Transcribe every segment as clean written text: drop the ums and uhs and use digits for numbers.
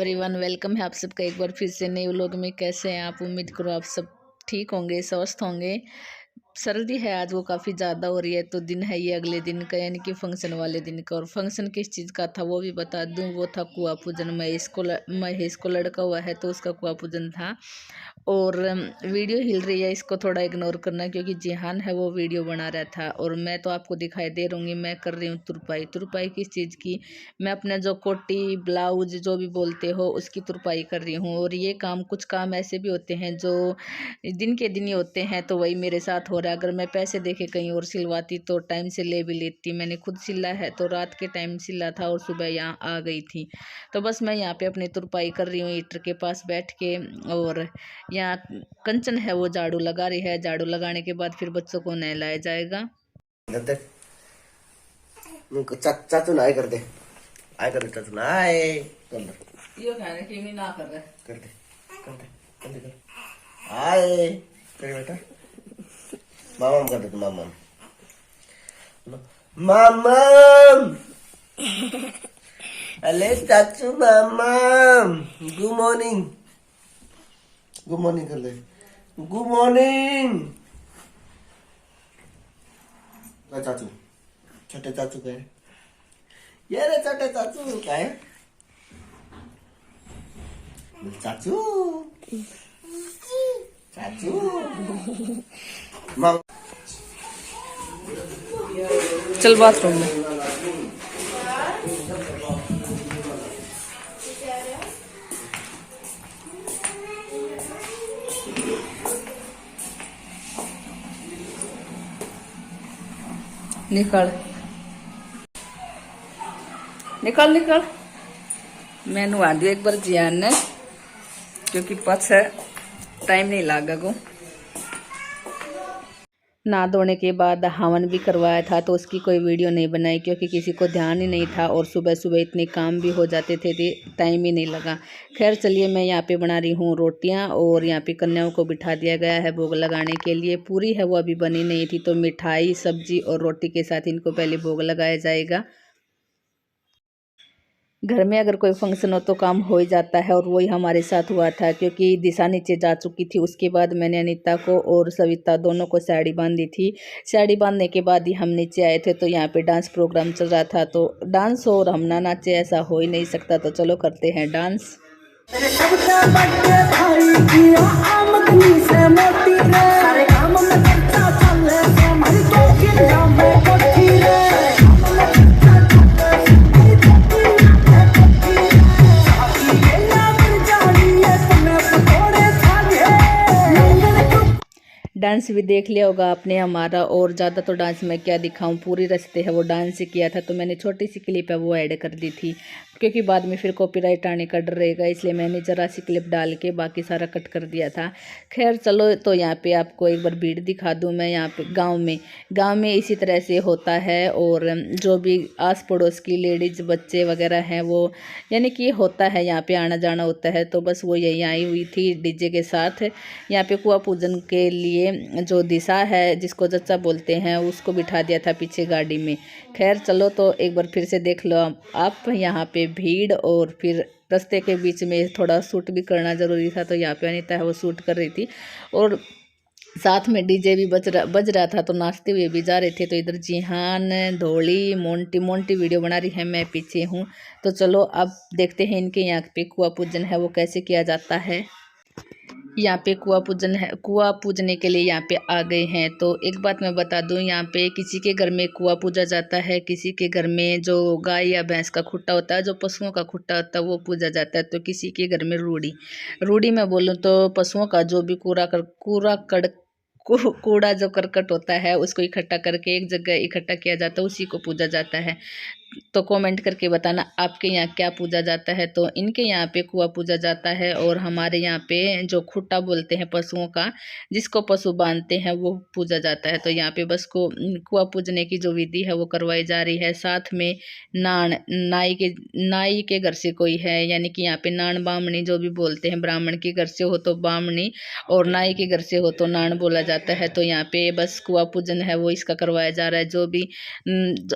Everyone, welcome है आप सबका एक बार फिर से नए व्लॉग में। कैसे हैं आप? उम्मीद करो आप सब ठीक होंगे, स्वस्थ होंगे। सर्दी है आज, वो काफ़ी ज़्यादा हो रही है। तो दिन है ये अगले दिन का, यानी कि फंक्शन वाले दिन का। और फंक्शन किस चीज़ का था वो भी बता दूं। वो था कुआं पूजन। महेश को लड़का हुआ है तो उसका कुआं पूजन था। और वीडियो हिल रही है, इसको थोड़ा इग्नोर करना क्योंकि जिहान है वो वीडियो बना रहा था। और मैं तो आपको दिखाई दे रहूँगी, मैं कर रही हूँ तुरपाई। तुरपाई किस चीज़ की? मैं अपना जो कोटी ब्लाउज जो भी बोलते हो उसकी तुरपाई कर रही हूँ। और ये काम, कुछ काम ऐसे भी होते हैं जो दिन के दिन ही होते हैं, तो वही मेरे साथ हो रहा है। अगर मैं पैसे देके कहीं और सिलवाती तो टाइम से ले भी लेती। मैंने खुद सिला है तो रात के टाइम सिला था और सुबह यहाँ आ गई थी। तो बस मैं यहाँ पे अपनी तुरपाई कर रही हूँ हीटर के पास बैठ के। और यहाँ कंचन है वो झाड़ू लगा रही है। झाड़ू लगाने के बाद फिर बच्चों को नहलाया जाएगा। चाचू ना आए कर दे, आए कर दे चाचू ना आए कर दे, ये कहने की भी ना कर रहे, कर दे कर दे कर दे कर आए कर बेटा, मामा कर दे तो मामा मामा अले चाचू मामा गुड मॉर्निंग कर दे, गुड मॉर्निंग चाचू, छोटे चाचू का है ये रे, छोटे चाचू का है चाचू, चाचू मामा चल बाथरूम में। निकल निकल निकल। मैं नुआ दिया एक बार जियान ने, क्योंकि पछ टाइम नहीं लागा को। नहा धोने के बाद हवन भी करवाया था तो उसकी कोई वीडियो नहीं बनाई क्योंकि किसी को ध्यान ही नहीं था। और सुबह सुबह इतने काम भी हो जाते थे टाइम ही नहीं लगा। खैर चलिए, मैं यहाँ पे बना रही हूँ रोटियाँ। और यहाँ पे कन्याओं को बिठा दिया गया है भोग लगाने के लिए। पूरी है वो अभी बनी नहीं थी, तो मिठाई सब्जी और रोटी के साथ इनको पहले भोग लगाया जाएगा। घर में अगर कोई फंक्शन हो तो काम हो ही जाता है, और वही हमारे साथ हुआ था। क्योंकि दिशा नीचे जा चुकी थी, उसके बाद मैंने अनीता को और सविता दोनों को साड़ी बांधी थी। साड़ी बांधने के बाद ही हम नीचे आए थे। तो यहाँ पे डांस प्रोग्राम चल रहा था, तो डांस और हम ना नाचे ऐसा हो ही नहीं सकता। तो चलो करते हैं डांस। डांस भी देख लिया होगा आपने हमारा। और ज़्यादा तो डांस में क्या दिखाऊं, पूरी रास्ते है वो डांस किया था। तो मैंने छोटी सी क्लिप है वो ऐड कर दी थी, क्योंकि बाद में फिर कॉपीराइट आने का डर रहेगा, इसलिए मैंने ज़रा सी क्लिप डाल के बाकी सारा कट कर दिया था। खैर चलो, तो यहाँ पे आपको एक बार भीड़ दिखा दूँ मैं। यहाँ पे गाँव में इसी तरह से होता है। और जो भी आस पड़ोस की लेडीज़ बच्चे वगैरह हैं वो, यानी कि होता है यहाँ पे आना जाना होता है। तो बस वो यहीं आई हुई थी डीजे के साथ। यहाँ पे कुआं पूजन के लिए जो दिशा है, जिसको चचा बोलते हैं, उसको बिठा दिया था पीछे गाड़ी में। खैर चलो, तो एक बार फिर से देख लो आप यहाँ पे भीड़। और फिर रास्ते के बीच में थोड़ा शूट भी करना ज़रूरी था, तो यहाँ पे अनीता है वो शूट कर रही थी। और साथ में डीजे भी बज रहा था, तो नाचते हुए भी जा रहे थे। तो इधर जिहान, धोली, मोंटी वीडियो बना रही है, मैं पीछे हूँ। तो चलो अब देखते हैं इनके यहाँ पे कुआं पूजन है वो कैसे किया जाता है। यहाँ पे कुआं पूजन है, कुआं पूजने के लिए यहाँ पे आ गए हैं। तो एक बात मैं बता दूं, यहाँ पे किसी के घर में कुआं पूजा जाता है, किसी के घर में जो गाय या भैंस का खुट्टा होता है, जो पशुओं का खुट्टा होता है वो पूजा जाता है। तो किसी के घर में रूढ़ी में बोलूँ तो पशुओं का जो भी कूड़ा जो करकट होता है उसको इकट्ठा करके एक जगह इकट्ठा किया जाता है, उसी को पूजा जाता है। तो कमेंट करके बताना आपके यहाँ क्या पूजा जाता है। तो इनके यहाँ पे कुआं पूजा जाता है। और हमारे यहाँ पे जो खुट्टा बोलते हैं पशुओं का, जिसको पशु बांधते हैं, वो पूजा जाता है। तो यहाँ पे बस को कुआं पूजने की जो विधि है वो करवाई जा रही है। साथ में नाई के घर से कोई है, यानी कि यहाँ पे नान बामणी जो भी बोलते हैं, ब्राह्मण के घर से हो तो बामणी और नाई के घर से हो तो नान बोला जाता है। तो यहाँ पे बस कुआं पूजन है वो इसका करवाया जा रहा है। जो भी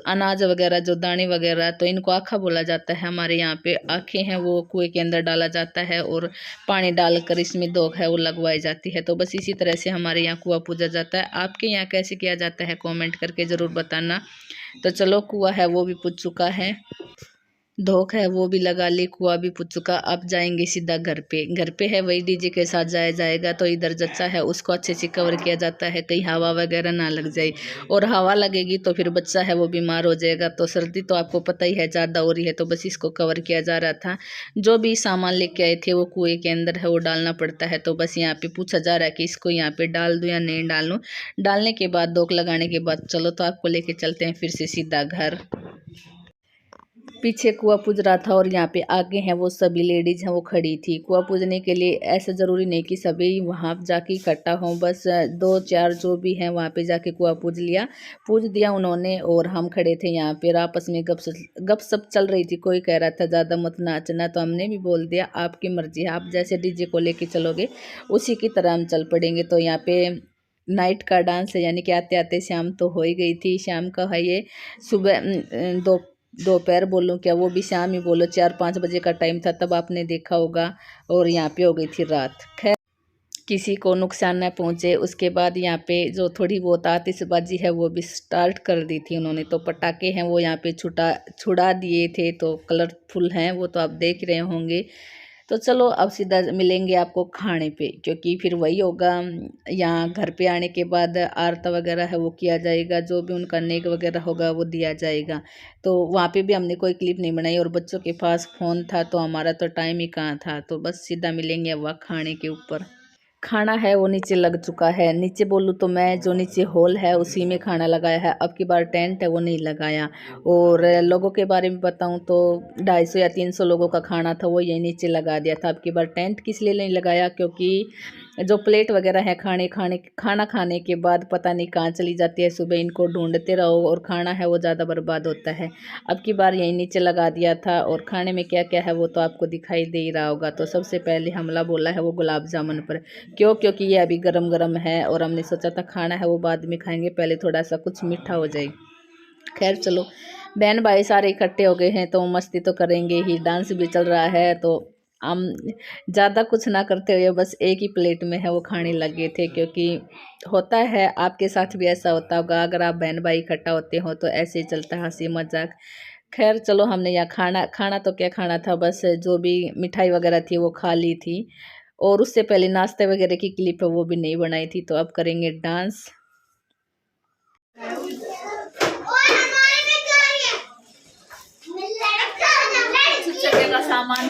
अनाज वगैरह जो दाने आँखें वगैरह, तो इनको आँखा बोला जाता है हमारे यहाँ पे। आँखें हैं वो कुएं के अंदर डाला जाता है और पानी डालकर इसमें दोग है वो लगवाई जाती है। तो बस इसी तरह से हमारे यहाँ कुआं पूजा जाता है। आपके यहाँ कैसे किया जाता है कमेंट करके ज़रूर बताना। तो चलो, कुआं है वो भी पूज चुका है, धोख है वो भी लगा ली, कुआं भी पूछ चुका। अब जाएंगे सीधा घर पे। घर पे है वही डीजे के साथ जाया जाएगा। तो इधर जच्चा है उसको अच्छे से कवर किया जाता है, कहीं हवा वगैरह ना लग जाए, और हवा लगेगी तो फिर बच्चा है वो बीमार हो जाएगा। तो सर्दी तो आपको पता ही है ज़्यादा हो रही है, तो बस इसको कवर किया जा रहा था। जो भी सामान लेके आए थे वो कुएं के अंदर है वो डालना पड़ता है। तो बस यहाँ पे पूछा जा रहा है कि इसको यहाँ पे डाल दूँ या नहीं डालूँ। डालने के बाद दोक लगाने के बाद चलो तो आपको लेके चलते हैं फिर से सीधा घर। पीछे कुआं पूज रहा था और यहाँ पे आगे हैं वो सभी लेडीज हैं वो खड़ी थी। कुआं पूजने के लिए ऐसा ज़रूरी नहीं कि सभी वहाँ जाके इकट्ठा हों, बस 2-4 जो भी हैं वहाँ पे जाके कुआं पूज दिया उन्होंने। और हम खड़े थे यहाँ पे, आपस में गपशप चल रही थी। कोई कह रहा था ज़्यादा मत नाचना, तो हमने भी बोल दिया आपकी मर्जी है, आप जैसे डीजे को लेके चलोगे उसी की तरह हम चल पड़ेंगे। तो यहाँ पे नाइट का डांस है, यानी कि आते आते शाम तो हो ही गई थी। शाम का है ये, सुबह दोपहर बोलूँ क्या, वो भी शाम ही बोलो, 4-5 बजे का टाइम था तब आपने देखा होगा। और यहाँ पे हो गई थी रात। खैर किसी को नुकसान न पहुँचे। उसके बाद यहाँ पे जो थोड़ी बहुत आतिशबाजी है वो भी स्टार्ट कर दी थी उन्होंने। तो पटाखे हैं वो यहाँ पे छुड़ा दिए थे, तो कलरफुल हैं वो, तो आप देख रहे होंगे। तो चलो अब सीधा मिलेंगे आपको खाने पे, क्योंकि फिर वही होगा। यहाँ घर पे आने के बाद आरती वगैरह है वो किया जाएगा, जो भी उनका नेक वगैरह होगा वो दिया जाएगा। तो वहाँ पे भी हमने कोई क्लिप नहीं बनाई, और बच्चों के पास फ़ोन था तो हमारा तो टाइम ही कहाँ था। तो बस सीधा मिलेंगे अब वहाँ खाने के ऊपर। खाना है वो नीचे लग चुका है। नीचे बोलूँ तो मैं जो नीचे हॉल है उसी में खाना लगाया है। अब की बार टेंट है वो नहीं लगाया। और लोगों के बारे में बताऊँ तो 250 या 300 लोगों का खाना था वो यही नीचे लगा दिया था। अब की बार टेंट किस लिए नहीं लगाया, क्योंकि जो प्लेट वगैरह है खाना खाने के बाद पता नहीं कहाँ चली जाती है, सुबह इनको ढूंढते रहो और खाना है वो ज़्यादा बर्बाद होता है। अब की बार यही नीचे लगा दिया था। और खाने में क्या क्या है वो तो आपको दिखाई दे ही रहा होगा। तो सबसे पहले हमला बोला है वो गुलाब जामुन पर, क्योंकि ये अभी गरम गरम है और हमने सोचा था खाना है वो बाद में खाएंगे, पहले थोड़ा सा कुछ मीठा हो जाए। खैर चलो, बहन भाई सारे इकट्ठे हो गए हैं तो मस्ती तो करेंगे ही, डांस भी चल रहा है। तो हम ज़्यादा कुछ ना करते हुए बस एक ही प्लेट में है वो खाने लगे थे, क्योंकि होता है आपके साथ भी ऐसा होता होगा, अगर आप बहन भाई इकट्ठा होते हो तो ऐसे ही चलता है हंसी मजाक। खैर चलो, हमने यहाँ खाना तो क्या खाना था, बस जो भी मिठाई वगैरह थी वो खा ली थी। और उससे पहले नाश्ते वगैरह की क्लिप है वो भी नहीं बनाई थी। तो अब करेंगे डांस। का सामान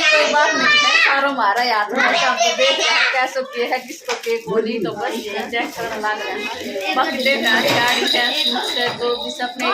कोई बात नहीं है, सारो हमारा याद हमको देख रहा है कैसे के है किसको के गोली। तो बस चेक करने लग रहा है, बाकी देख रहा है गाड़ी है तो भी सपने